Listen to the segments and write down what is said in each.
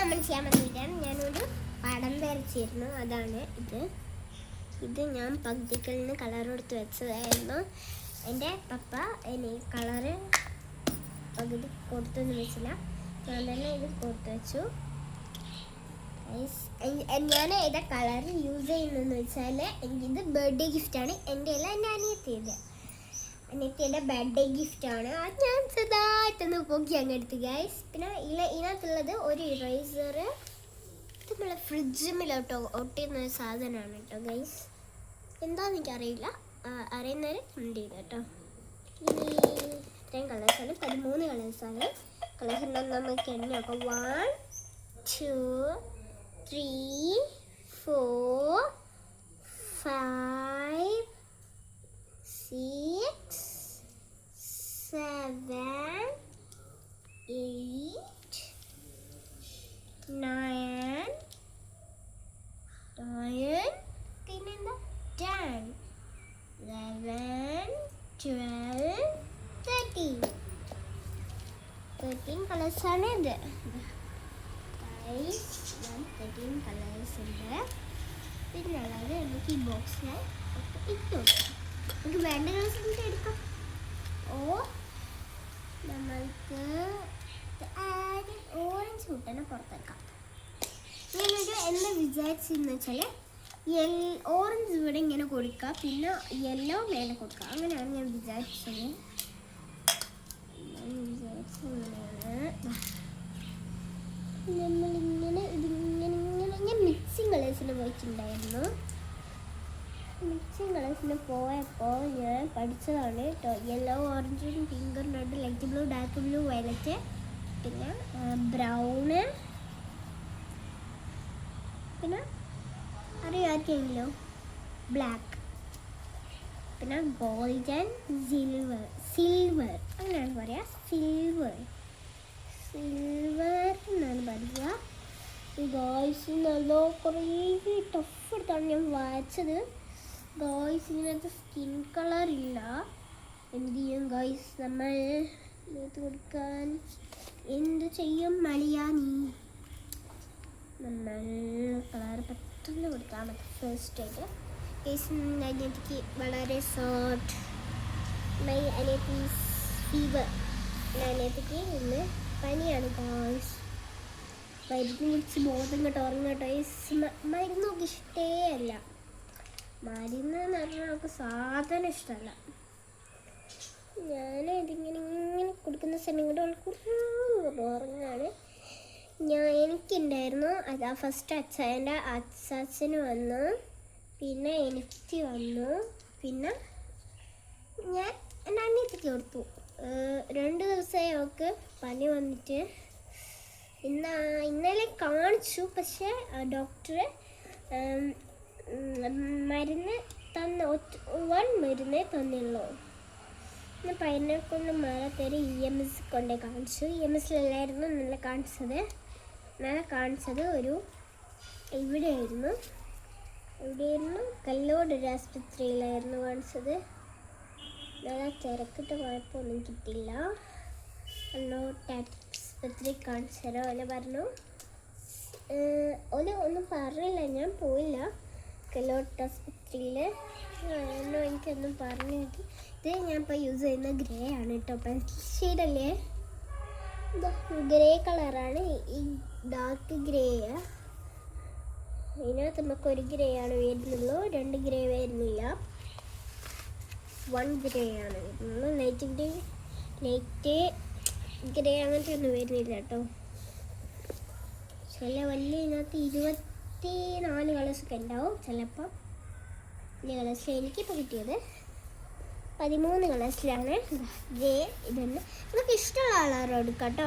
നമ്മൾ ചെയ്യാൻ പറ്റിയിട്ടാണ് ഞാനൊരു പടം വരച്ചിരുന്നു. അതാണ് ഇത് ഞാൻ പകുതിക്കൽ നിന്ന് കളർ കൊടുത്ത് വെച്ചതായിരുന്നു. എൻ്റെ പപ്പ ഇനി കളറ് പകുതി കൊടുത്തൊന്നും വെച്ചില്ല, ഞാൻ തന്നെ ഇത് കൊടുത്തു വെച്ചു. ഞാൻ ഏതാ കളർ യൂസ് ചെയ്യുന്നതെന്ന് വെച്ചാൽ എനിക്കിത് ബർത്ത്ഡേ ഗിഫ്റ്റാണ്. എൻ്റെ അല്ല, എൻ്റെ അനിയത്തിയുടെ ബർത്ത്ഡേ ഗിഫ്റ്റാണ്. അത് ഞാൻ ചെറുതായിട്ടൊന്ന് പൊക്കി അങ്ങ് എടുത്ത് ഗൈസ്. പിന്നെ ഇതിനകത്തുള്ളത് ഒരു ഇറേസർ. ഇത് നമ്മളെ ഫ്രിഡ്ജിമിലോട്ടോ ഒട്ടിയുന്ന ഒരു സാധനമാണ് കേട്ടോ ഗൈസ്. എന്താണെന്ന് എനിക്കറിയില്ല, അറിയുന്നവർ ഉണ്ട് കേട്ടോ. ഇത്രയും കളേഴ്സാണ്, 13 കളേഴ്സാണ്. കളേഴ്സ് ഉണ്ടെന്ന് നമുക്ക് എണ്ണയൊക്കെ 1 2 3 4 5 6 7 8 9 പിന്നെന്താ 10 11 12 13 കളേഴ്സാണ് ഇത്. 13 കളേഴ്സ് ഉണ്ട്. പിന്നുള്ളത് നമുക്ക് ഈ ബോക്സിൽ ഇട്ടു നമുക്ക് വേണ്ട കളേഴ്സ് നമുക്ക് എടുക്കാം. നമ്മൾക്ക് ഓറഞ്ച് കൂട്ടനെ പുറത്തെടുക്കാം. ഞാനൊരു എന്താ വിചാരിച്ചെന്ന് വെച്ചാൽ ഓറഞ്ച് ഇവിടെ ഇങ്ങനെ കൊടുക്കുക, പിന്നെ യെല്ലോ മേലെ കൊടുക്കുക. അങ്ങനെയാണ് ഞാൻ വിചാരിച്ചത്. നമ്മളിങ്ങനെ ഞാൻ മിക്സിങ് കളേഴ്സിന് പോയിട്ടുണ്ടായിരുന്നു. മിക്സിങ് കളേഴ്സിന് പോയപ്പോൾ ഞാൻ പഠിച്ചതാണ് കേട്ടോ. യെല്ലോ, ഓറഞ്ചും പിങ്കും red, light blue, dark blue, violet, പിന്നെ ബ്രൗണ്, പിന്നെ അറിയാമെങ്കിലോ ബ്ലാക്ക്, പിന്നെ ഗോൾഡൻ, സിൽവർ അങ്ങനെയാണ് പറയുക. സിൽവർ എന്നാണ് പറയുക. ഗോയ്സ് നല്ല കുറേ ടഫ് എടുത്താണ് ഞാൻ വായിച്ചത്. ഗോയ്സ് ഇതിനകത്ത് സ്കിൻ കളർ ഇല്ല. എന്ത് ചെയ്യും ഗോയ്സ്, നമ്മൾ ഇത് കൊടുക്കാൻ എന്ത് ചെയ്യും മളിയാ നീ? നമ്മൾ കളർ പെട്ടെന്ന് കൊടുക്കാൻ പറ്റും. ഫസ്റ്റ് ആയിട്ട് അനിയത്തിക്ക് വളരെ സോഫ്റ്റ് മൈ അനിയത്തി ഫീവർ. അനിയത്തിക്ക് ഇന്ന് പനിയാണ് ഗോയ്സ്. മരുന്ന് കുടിച്ച് ബോധം കേട്ടോ, ഉറങ്ങട്ടോ. മരുന്ന് നമുക്ക് ഇഷ്ടേ അല്ല. മരുന്ന് എന്ന് പറഞ്ഞാൽ നമുക്ക് സാധനം ഇഷ്ടമല്ല. ഇതിങ്ങനെ കൊടുക്കുന്ന സമയം കൊണ്ട് ഉറങ്ങാണ്. എനിക്കുണ്ടായിരുന്നു അതാ ഫസ്റ്റ് എൻ്റെ അച്ചാച്ചന് വന്നു, പിന്നെ എനിക്ക് വന്നു, പിന്നെ ഞാൻ എൻ്റെ അനിയത്തിക്ക് കൊടുത്തു. 2 ദിവസമായി അവൾക്ക് പനി വന്നിട്ട്. ഇന്നലെ കാണിച്ചു, പക്ഷേ ഡോക്ടർ മരുന്ന് മരുന്നേ തന്നുള്ളൂ. അപ്പം അതിനെ കൊണ്ട് മേളത്തേര് EMS കൊണ്ടേ കാണിച്ചു. EMSലായിരുന്നു ഇന്നലെ കാണിച്ചത്. ഒരു ഇവിടെയായിരുന്നു കല്ലോട് ഒരു ആസ്പത്രിയിലായിരുന്നു കാണിച്ചത്. നല്ല തിരക്കിട്ട് കുഴപ്പമൊന്നും കിട്ടില്ല. കല്ലോട്ട് ആസ്പത്രി കാണിച്ചു തരാം. ഓല പറഞ്ഞു ഒന്നും പറഞ്ഞില്ല, ഞാൻ പോയില്ല കല്ലോട്ട് ആസ്പത്രിയിൽ. എനിക്കൊന്നും പറഞ്ഞു കിട്ടി. ഇത് ഞാൻ ഇപ്പോൾ യൂസ് ചെയ്യുന്ന ഗ്രേ ആണ് കേട്ടോ. പെൻസിൽ ഷെയ്ഡല്ലേ, ഗ്രേ കളറാണ്. ഈ ഡാർക്ക് ഗ്രേ. ഇതിനകത്ത് നമുക്ക് ഒരു ഗ്രേ ആണ് വരുന്നുള്ളൂ, 2 ഗ്രേ വരുന്നില്ല, 1 ഗ്രേ ആണ് വരുന്നുള്ളൂ. ലൈറ്റ് ഗ്രേ അങ്ങനത്തെ ഒന്നും വരുന്നില്ല കേട്ടോ. വലിയ ഇതിനകത്ത് 24 കളേഴ്സൊക്കെ ഉണ്ടാവും ചിലപ്പോൾ. വലിയ കളേഴ്സിൽ എനിക്കിപ്പോൾ കിട്ടിയത് 13 കളേഴ്സിലാണ്. ഗ്രേ ഇതന്നെ നമുക്ക് ഇഷ്ടമുള്ള കളർ എടുക്കാം കേട്ടോ.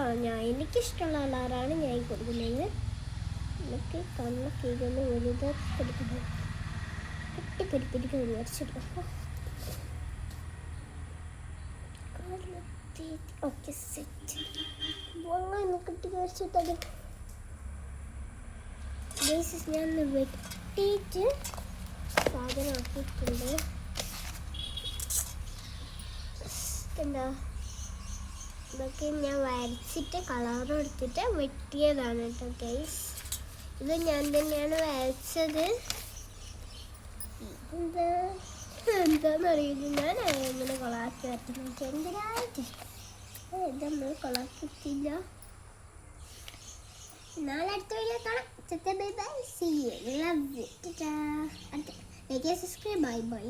എനിക്കിഷ്ടമുള്ള കളറാണ് ഞാൻ കൊടുക്കുന്നത്. നമുക്ക് കണ്ണൊക്കെ ഇതൊന്ന് വലുതെടുക്കുന്നത് പൊട്ടിപ്പൊരിപ്പൊരിക്ക് വരച്ചെടുക്കാം. ഓക്കെ സെറ്റ് കിട്ടി വരച്ചിട്ടത്. ഞാൻ വെട്ടിയിട്ട് സാധനം ആക്കിയിട്ടുണ്ട്. എന്താ ഇതൊക്കെ ഞാൻ വരച്ചിട്ട് കളർ എടുത്തിട്ട് വെട്ടിയതാണ് കേട്ടോ ഗൈസ്. ഇത് ഞാൻ തന്നെയാണ് വരച്ചത്. എന്താണെന്നറിയില്ല, ഞാൻ എങ്ങനെ കൊളാക്കി വരയ്ക്കുന്നത് എന്തിനായിട്ട് ഇതൊന്നും കൊളാക്കിയിട്ടില്ല. നാളെ അടുത്ത വീഡിയോ കാണാം. Bye bye, see you, love you, tata. അടുത്ത ലൈക്ക് സബ്സ്ക്രൈബ്, ബൈ ബൈ.